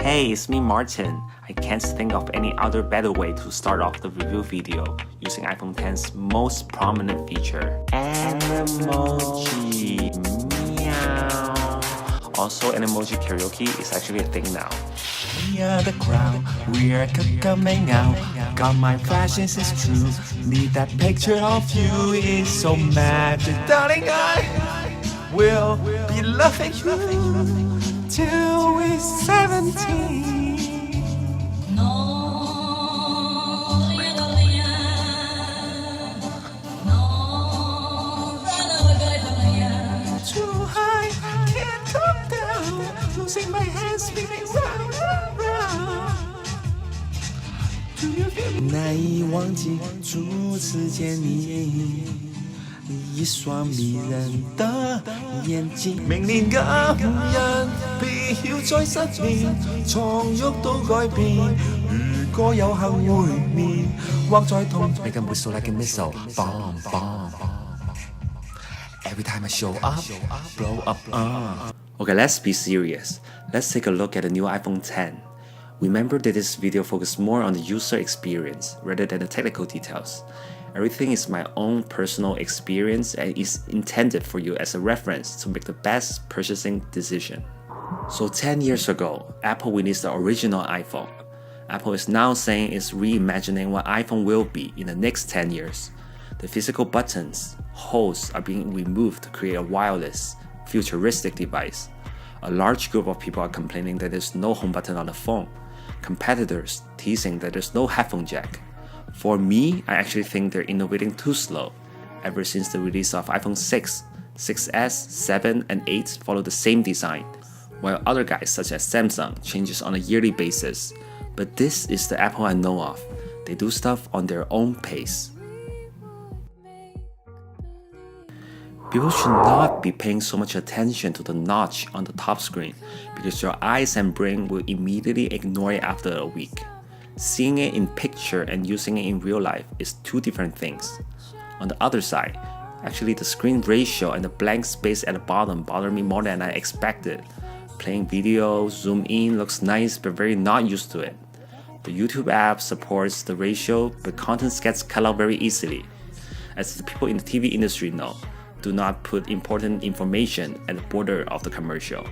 Hey, it's me Martin. I can't think of any other better way to start off the review video using iPhone X's most prominent feature, Emoji. Meow. Also, emoji karaoke is actually a thing now. We are the crowd, we are coming out. Got my fashions is true. Need that picture of you is so magic. Darling, I will be loving you till we're 17. Too high, can't come down. Losing my hands, spinning round and round. Do you feel me? 难以忘记初次见你，你一双迷人的眼睛。明年嘅人必要再失眠，床褥都改變。如果有幸會面，或在同你嘅 whistle like a missile, bomb bomb. Every time I show up, blow up. Okay, let's be serious. Let's take a look at the new iPhone X. Remember that this video focused more on the user experience rather than the technical details. Everything is my own personal experience and is intended for you as a reference to make the best purchasing decision. So 10 years ago, Apple released the original iPhone. Apple is now saying it's reimagining what iPhone will be in the next 10 years. The physical buttons, holes are being removed to create a wireless, futuristic device. A large group of people are complaining that there's no home button on the phone. Competitors teasing that there's no headphone jack. For me, I actually think they're innovating too slow. Ever since the release of iPhone 6, 6S, 7, and 8 follow the same design, while other guys such as Samsung changes on a yearly basis. But this is the Apple I know of. They do stuff on their own pace. People should not be paying so much attention to the notch on the top screen because your eyes and brain will immediately ignore it after a week. Seeing it in picture and using it in real life is two different things. On the other side, actually the screen ratio and the blank space at the bottom bother me more than I expected. Playing video, zoom in looks nice but very not used to it. The YouTube app supports the ratio but content gets cut out very easily. As the people in the TV industry know, do not put important information at the border of the commercial.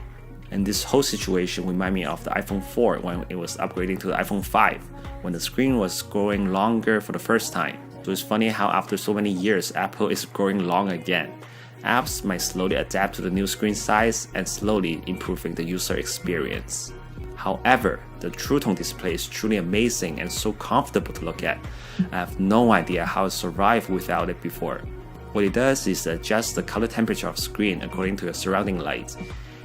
And this whole situation reminds me of the iPhone 4 when it was upgrading to the iPhone 5, when the screen was growing longer for the first time. So it's funny how after so many years, Apple is growing long again. Apps might slowly adapt to the new screen size and slowly improving the user experience. However, the True Tone display is truly amazing and so comfortable to look at. I have no idea how it survived without it before. What it does is adjust the color temperature of screen according to your surrounding light.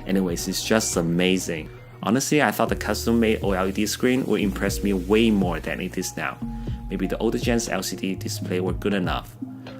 Anyways, it's just amazing. Honestly, I thought the custom-made OLED screen would impress me way more than it is now. Maybe the older gen's LCD display were good enough.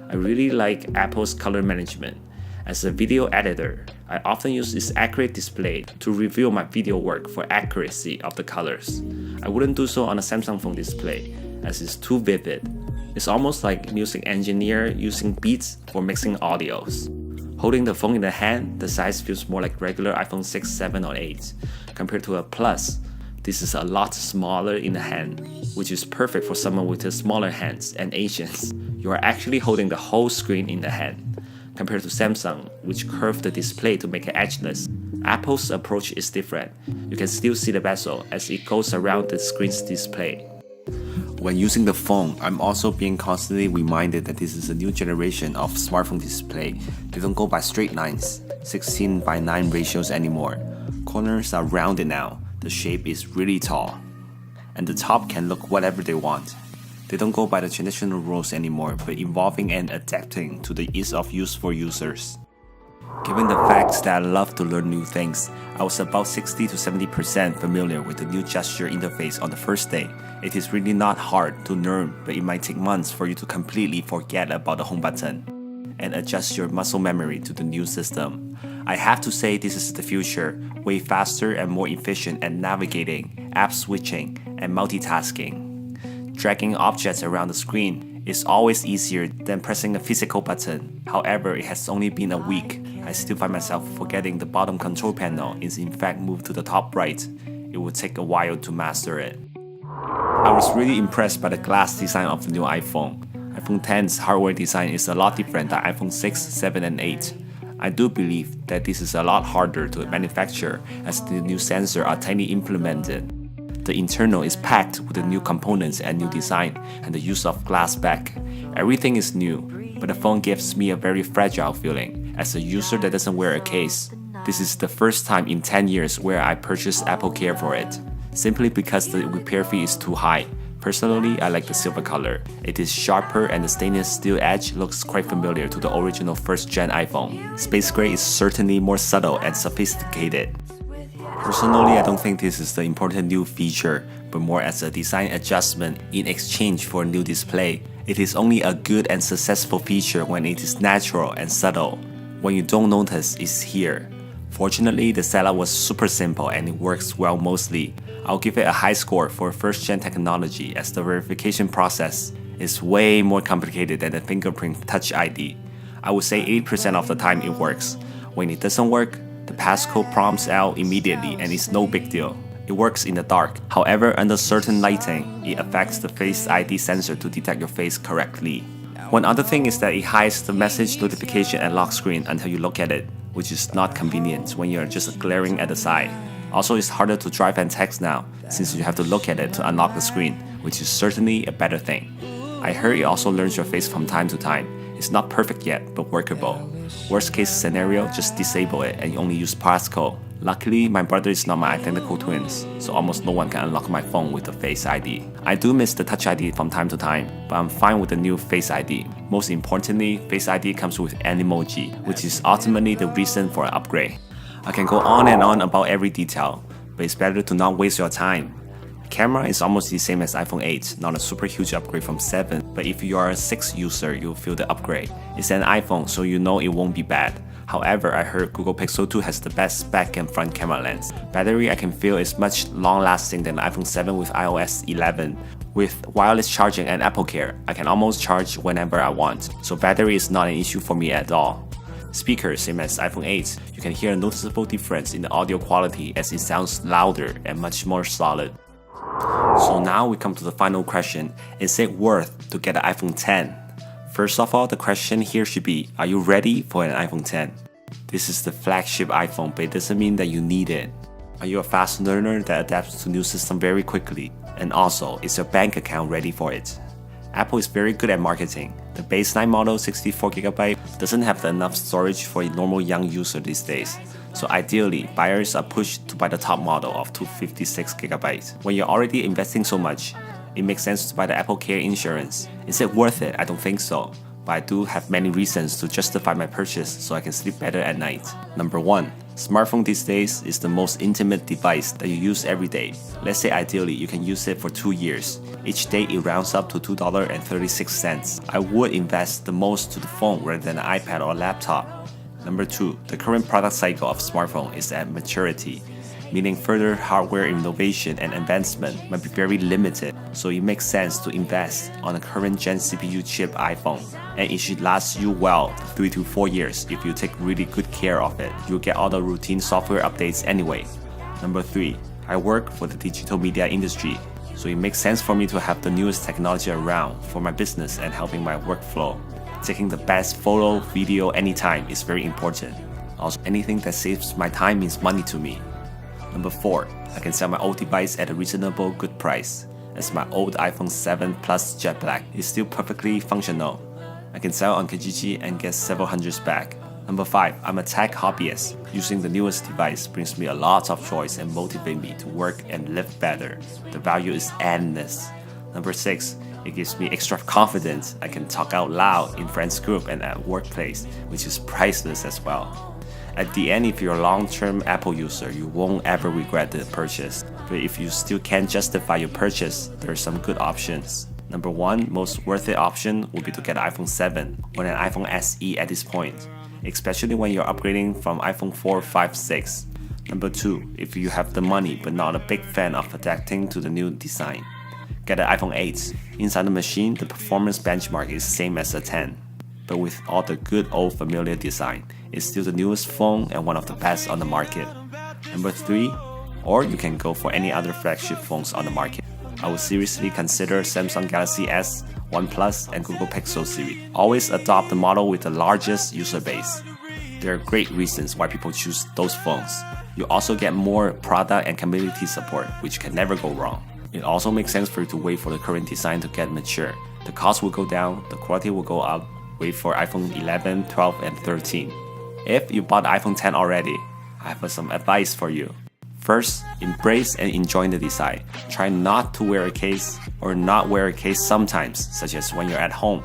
I really like Apple's color management. As a video editor, I often use this accurate display to review my video work for accuracy of the colors. I wouldn't do so on a Samsung phone display, as it's too vivid. It's almost like music engineer using beats for mixing audios. Holding the phone in the hand, the size feels more like regular iPhone 6, 7, or 8. Compared to a Plus, this is a lot smaller in the hand, which is perfect for someone with smaller hands and Asians. You are actually holding the whole screen in the hand. Compared to Samsung, which curved the display to make it edgeless, Apple's approach is different. You can still see the bezel as it goes around the screen's display. When using the phone, I'm also being constantly reminded that this is a new generation of smartphone display. They don't go by straight lines, 16:9 ratios anymore. Corners are rounded now, the shape is really tall. And the top can look whatever they want. They don't go by the traditional rules anymore, but evolving and adapting to the ease of use for users. Given the fact that I love to learn new things, I was about 60 to 70% familiar with the new gesture interface on the first day. It is really not hard to learn, but it might take months for you to completely forget about the home button and adjust your muscle memory to the new system. I have to say this is the future, way faster and more efficient at navigating, app switching, and multitasking. Dragging objects around the screen is always easier than pressing a physical button. However, it has only been a week. I still find myself forgetting the bottom control panel is in fact moved to the top right. it would take a while to master it. I was really impressed by the glass design of the new iPhone. iPhone X's hardware design is a lot different than iPhone 6, 7, and 8. I do believe that this is a lot harder to manufacture as the new sensors are tightly implemented. The internal is packed with the new components and new design and the use of glass back. Everything is new, but the phone gives me a very fragile feeling as a user that doesn't wear a case. This is the first time in 10 years where I purchased Apple Care for it, simply because the repair fee is too high. Personally, I like the silver color. It is sharper and the stainless steel edge looks quite familiar to the original first-gen iPhone. Space gray is certainly more subtle and sophisticated. Personally, I don't think this is the important new feature, but more as a design adjustment in exchange for a new display. It is only a good and successful feature when it is natural and subtle. When you don't notice, it's here. Fortunately, the setup was super simple and it works well mostly. I'll give it a high score for first-gen technology as the verification process is way more complicated than the fingerprint Touch ID. I would say 80% of the time it works. When it doesn't work, the passcode prompts out immediately and it's no big deal. It works in the dark. However, under certain lighting, it affects the Face ID sensor to detect your face correctly. One other thing is that it hides the message notification and lock screen until you look at it, which is not convenient when you're just glaring at the side. Also, it's harder to drive and text now, since you have to look at it to unlock the screen, which is certainly a better thing. I heard it also learns your face from time to time. It's not perfect yet, but workable. Worst case scenario, just disable it and you only use passcode. Luckily, my brother is not my identical twins, so almost no one can unlock my phone with the Face ID. I do miss the Touch ID from time to time, but I'm fine with the new Face ID. Most importantly, Face ID comes with an emoji, which is ultimately the reason for an upgrade. I can go on and on about every detail, but it's better to not waste your time. The camera is almost the same as iPhone 8, not a super huge upgrade from 7, but if you are a 6 user, you'll feel the upgrade. It's an iPhone, so you know it won't be bad. However, I heard Google Pixel 2 has the best back and front camera lens. Battery I can feel is much long-lasting than the iPhone 7 with iOS 11. With wireless charging and Apple Care, I can almost charge whenever I want, so battery is not an issue for me at all. Speakers, same as iPhone 8, you can hear a noticeable difference in the audio quality as it sounds louder and much more solid. So now we come to the final question, is it worth to get an iPhone 10? First of all, the question here should be, are you ready for an iPhone 10? This is the flagship iPhone, but it doesn't mean that you need it. Are you a fast learner that adapts to new system very quickly? And also, is your bank account ready for it? Apple is very good at marketing. The baseline model 64GB doesn't have enough storage for a normal young user these days. So ideally, buyers are pushed to buy the top model of 256GB. When you're already investing so much, it makes sense to buy the Apple Care insurance. Is it worth it? I don't think so. But I do have many reasons to justify my purchase so I can sleep better at night. Number 1. Smartphone these days is the most intimate device that you use every day. Let's say ideally you can use it for 2 years. Each day it rounds up to $2.36. I would invest the most to the phone rather than an iPad or laptop. Number 2. The current product cycle of smartphone is at maturity, meaning further hardware innovation and advancement might be very limited, so it makes sense to invest on a current gen CPU chip iPhone, and it should last you well 3 to 4 years if you take really good care of it. You'll get all the routine software updates anyway. Number 3. I work for the digital media industry, so it makes sense for me to have the newest technology around for my business and helping my workflow. Taking the best photo, video anytime is very important. Also, anything that saves my time means money to me. Number 4. I can sell my old device at a reasonable good price, as my old iPhone 7 Plus Jet Black is still perfectly functional. I can sell on Kijiji and get several hundreds back. Number 5. I'm a tech hobbyist. Using the newest device brings me a lot of choice and motivate me to work and live better. The value is endless. Number 6. It gives me extra confidence. I can talk out loud in friends group and at workplace, which is priceless as well. At the end, if you're a long-term Apple user, you won't ever regret the purchase. But if you still can't justify your purchase, there are some good options. Number 1, most worth it option would be to get an iPhone 7 or an iPhone SE at this point, especially when you're upgrading from iPhone 4, 5, 6. Number 2, if you have the money but not a big fan of adapting to the new design, get an iPhone 8. Inside the machine, the performance benchmark is same as a 10. But with all the good old familiar design, it's still the newest phone and one of the best on the market. Number 3, Or you can go for any other flagship phones on the market. I would seriously consider Samsung Galaxy S, OnePlus, and Google Pixel series. Always adopt the model with the largest user base. There are great reasons why people choose those phones. You also get more product and community support, which can never go wrong. It also makes sense for you to wait for the current design to get mature. The cost will go down, the quality will go up. Wait for iPhone 11, 12, and 13. If you bought iPhone 10 already, I have some advice for you. First, embrace and enjoy the design. Try not to wear a case or not wear a case sometimes, such as when you're at home.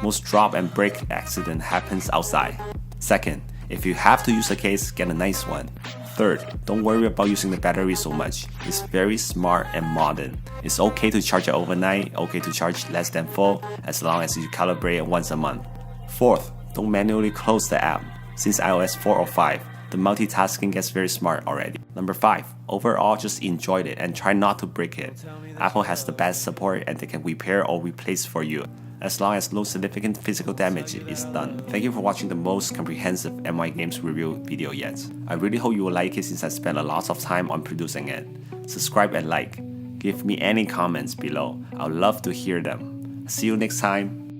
Most drop and break accident happens outside. Second, if you have to use a case, get a nice one. Third, don't worry about using the battery so much. It's very smart and modern. It's okay to charge it overnight, okay to charge less than full, as long as you calibrate it once a month. Fourth, don't manually close the app. Since iOS 4 or 5, the multitasking gets very smart already. Number 5, overall just enjoy it and try not to break it. Apple has the best support and they can repair or replace for you, as long as no significant physical damage is done. Thank you for watching the most comprehensive MYgames review video yet. I really hope you will like it since I spent a lot of time on producing it. Subscribe and like. Give me any comments below. I would love to hear them. See you next time.